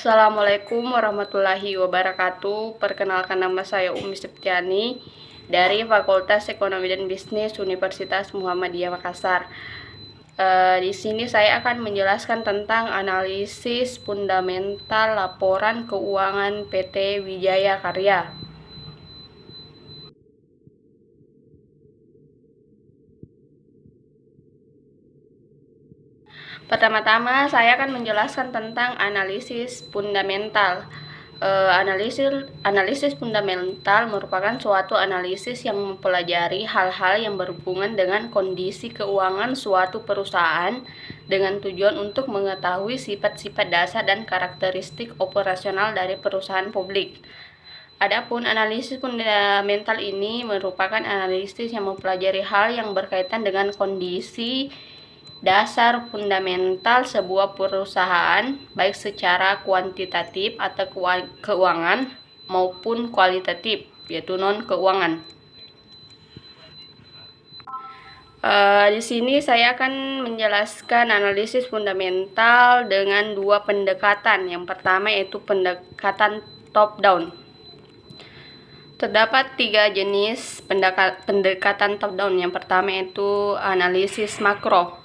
Assalamualaikum warahmatullahi wabarakatuh. Perkenalkan, nama saya Umi Septiani dari Fakultas Ekonomi dan Bisnis Universitas Muhammadiyah Makassar. Di sini saya akan menjelaskan tentang analisis fundamental laporan keuangan PT Wijaya Karya. Pertama-tama saya akan menjelaskan tentang analisis fundamental. Analisis fundamental merupakan suatu analisis yang mempelajari hal-hal yang berhubungan dengan kondisi keuangan suatu perusahaan dengan tujuan untuk mengetahui sifat-sifat dasar dan karakteristik operasional dari perusahaan publik. Adapun analisis fundamental ini merupakan analisis yang mempelajari hal yang berkaitan dengan kondisi dasar fundamental sebuah perusahaan, baik secara kuantitatif atau keuangan maupun kualitatif, yaitu non-keuangan. Di sini saya akan menjelaskan analisis fundamental dengan dua pendekatan. Yang pertama yaitu pendekatan top-down. Terdapat tiga jenis pendekatan top-down. Yang pertama yaitu analisis makro.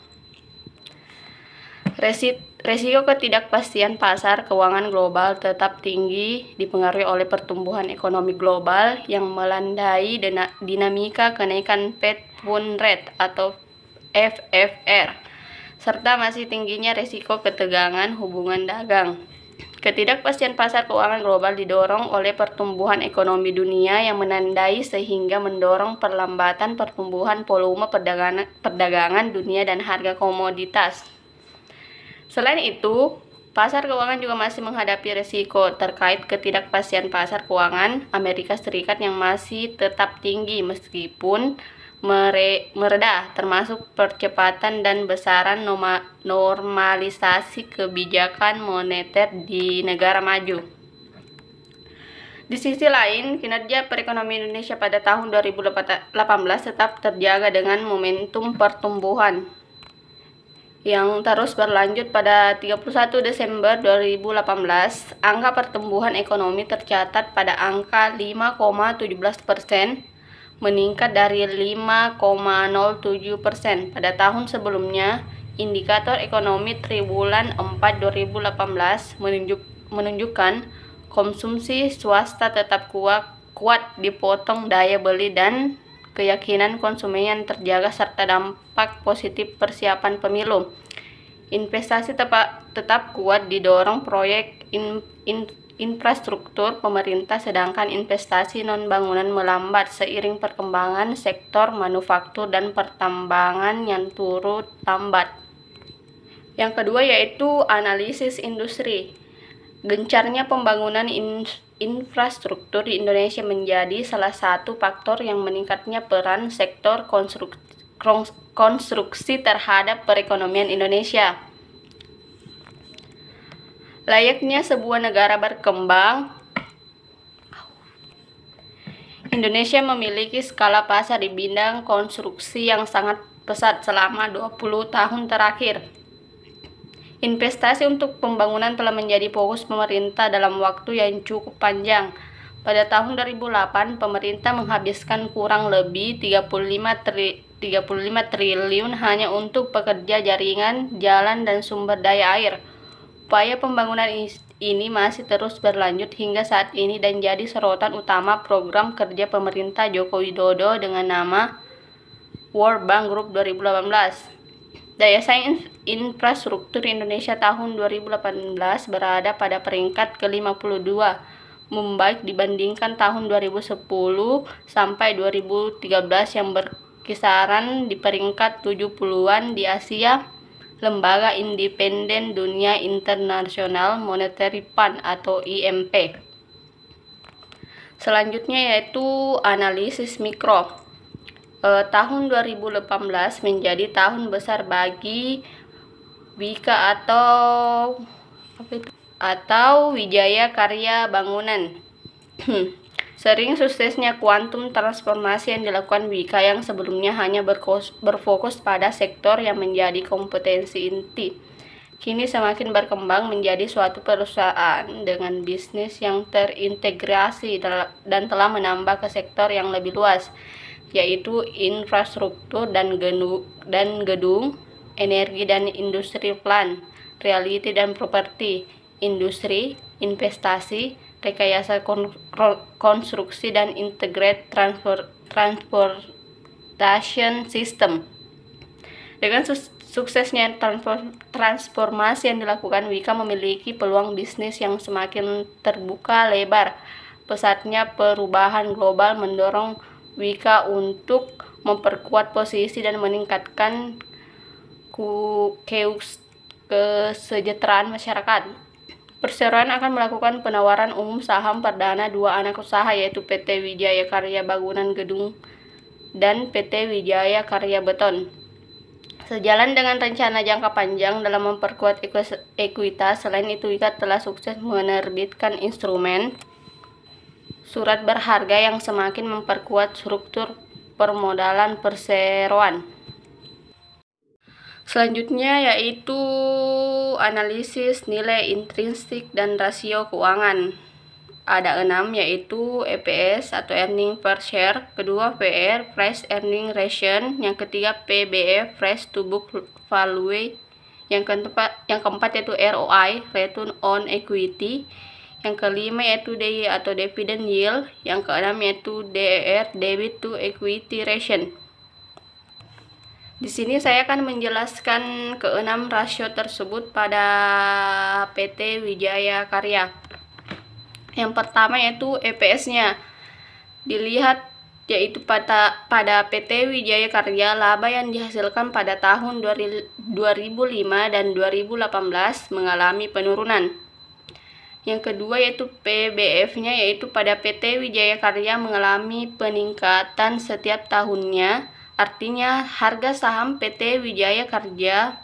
Resiko ketidakpastian pasar keuangan global tetap tinggi dipengaruhi oleh pertumbuhan ekonomi global yang melandai dinamika kenaikan Fed Fund Rate atau FFR, serta masih tingginya resiko ketegangan hubungan dagang. Ketidakpastian pasar keuangan global didorong oleh pertumbuhan ekonomi dunia yang menandai sehingga mendorong perlambatan pertumbuhan volume perdagangan dunia dan harga komoditas. Selain itu, pasar keuangan juga masih menghadapi resiko terkait ketidakpastian pasar keuangan Amerika Serikat yang masih tetap tinggi meskipun mereda, termasuk percepatan dan besaran normalisasi kebijakan moneter di negara maju. Di sisi lain, kinerja perekonomian Indonesia pada tahun 2018 tetap terjaga dengan momentum pertumbuhan yang terus berlanjut. Pada 31 Desember 2018, angka pertumbuhan ekonomi tercatat pada angka 5,17%, meningkat dari 5,07% pada tahun sebelumnya. Indikator ekonomi triwulan 4 2018 menunjukkan konsumsi swasta tetap kuat dipotong daya beli dan keyakinan konsumen yang terjaga serta dampak positif persiapan pemilu. Investasi tetap kuat didorong proyek infrastruktur pemerintah, sedangkan investasi non-bangunan melambat seiring perkembangan sektor manufaktur dan pertambangan yang turut lambat. Yang kedua yaitu analisis industri. Gencarnya pembangunan infrastruktur di Indonesia menjadi salah satu faktor yang meningkatnya peran sektor konstruksi terhadap perekonomian Indonesia. Layaknya sebuah negara berkembang, Indonesia memiliki skala pasar di bidang konstruksi yang sangat pesat selama 20 tahun terakhir. Investasi untuk pembangunan telah menjadi fokus pemerintah dalam waktu yang cukup panjang. Pada tahun 2008, pemerintah menghabiskan kurang lebih 35 triliun hanya untuk pekerja jaringan, jalan, dan sumber daya air. Upaya pembangunan ini masih terus berlanjut hingga saat ini dan jadi sorotan utama program kerja pemerintah Joko Widodo dengan nama World Bank Group 2018. Daya saing infrastruktur Indonesia tahun 2018 berada pada peringkat ke-52, membaik dibandingkan tahun 2010 sampai 2013 yang berkisaran di peringkat 70-an di Asia. Lembaga Independen Dunia International Monetary Fund atau IMF. Selanjutnya yaitu analisis mikro. Tahun 2018 menjadi tahun besar bagi Wika atau Wijaya Karya Bangunan. Sering suksesnya kuantum transformasi yang dilakukan Wika yang sebelumnya hanya berfokus pada sektor yang menjadi kompetensi inti kini semakin berkembang menjadi suatu perusahaan dengan bisnis yang terintegrasi dan telah menambah ke sektor yang lebih luas, yaitu infrastruktur dan gedung, energi dan industri plan, realty dan properti, industri, investasi, rekayasa konstruksi dan integrated transportation system. Dengan suksesnya transformasi yang dilakukan, Wika memiliki peluang bisnis yang semakin terbuka lebar. Pesatnya perubahan global mendorong Wika untuk memperkuat posisi dan meningkatkan kesejahteraan masyarakat. Perseroan akan melakukan penawaran umum saham perdana 2 anak usaha, yaitu PT Wijaya Karya Bangunan Gedung dan PT Wijaya Karya Beton. Sejalan dengan rencana jangka panjang dalam memperkuat ekuitas, selain itu Wika telah sukses menerbitkan instrumen surat berharga yang semakin memperkuat struktur permodalan perseroan. Selanjutnya yaitu analisis nilai intrinsik dan rasio keuangan. Ada 6, yaitu EPS atau earning per share, kedua PR, price earning ratio, yang ketiga PBF, price to book value, yang keempat yaitu ROI, return on equity, yang kelima yaitu DY atau dividend yield, yang keenam yaitu DER, debit to equity ratio. Di sini saya akan menjelaskan keenam rasio tersebut pada PT Wijaya Karya. Yang pertama yaitu EPS-nya. Dilihat yaitu pada PT Wijaya Karya, laba yang dihasilkan pada tahun 2005 dan 2018 mengalami penurunan. Yang kedua yaitu PBF-nya, yaitu pada PT Wijaya Karya mengalami peningkatan setiap tahunnya. Artinya harga saham PT Wijaya Karya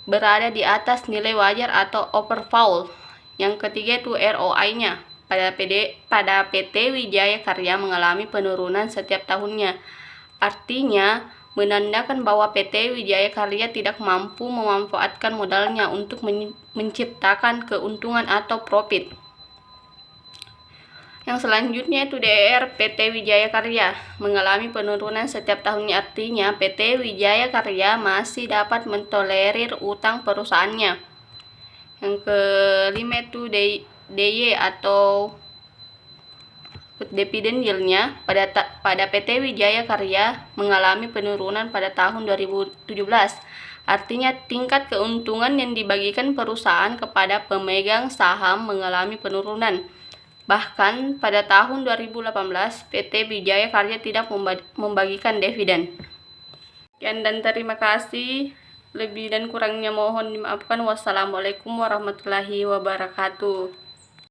berada di atas nilai wajar atau overvalued. Yang ketiga itu ROI-nya. Pada PT Wijaya Karya mengalami penurunan setiap tahunnya. Artinya menandakan bahwa PT Wijaya Karya tidak mampu memanfaatkan modalnya untuk menciptakan keuntungan atau profit. Yang selanjutnya itu DER PT Wijaya Karya mengalami penurunan setiap tahunnya. Artinya PT Wijaya Karya masih dapat mentolerir utang perusahaannya. Yang kelima itu DY atau dividend yield-nya pada PT Wijaya Karya mengalami penurunan pada tahun 2017. Artinya tingkat keuntungan yang dibagikan perusahaan kepada pemegang saham mengalami penurunan. Bahkan pada tahun 2018 PT Wijaya Karya tidak membagikan dividen. Sekian dan terima kasih. Lebih dan kurangnya mohon dimaafkan. Wassalamualaikum warahmatullahi wabarakatuh.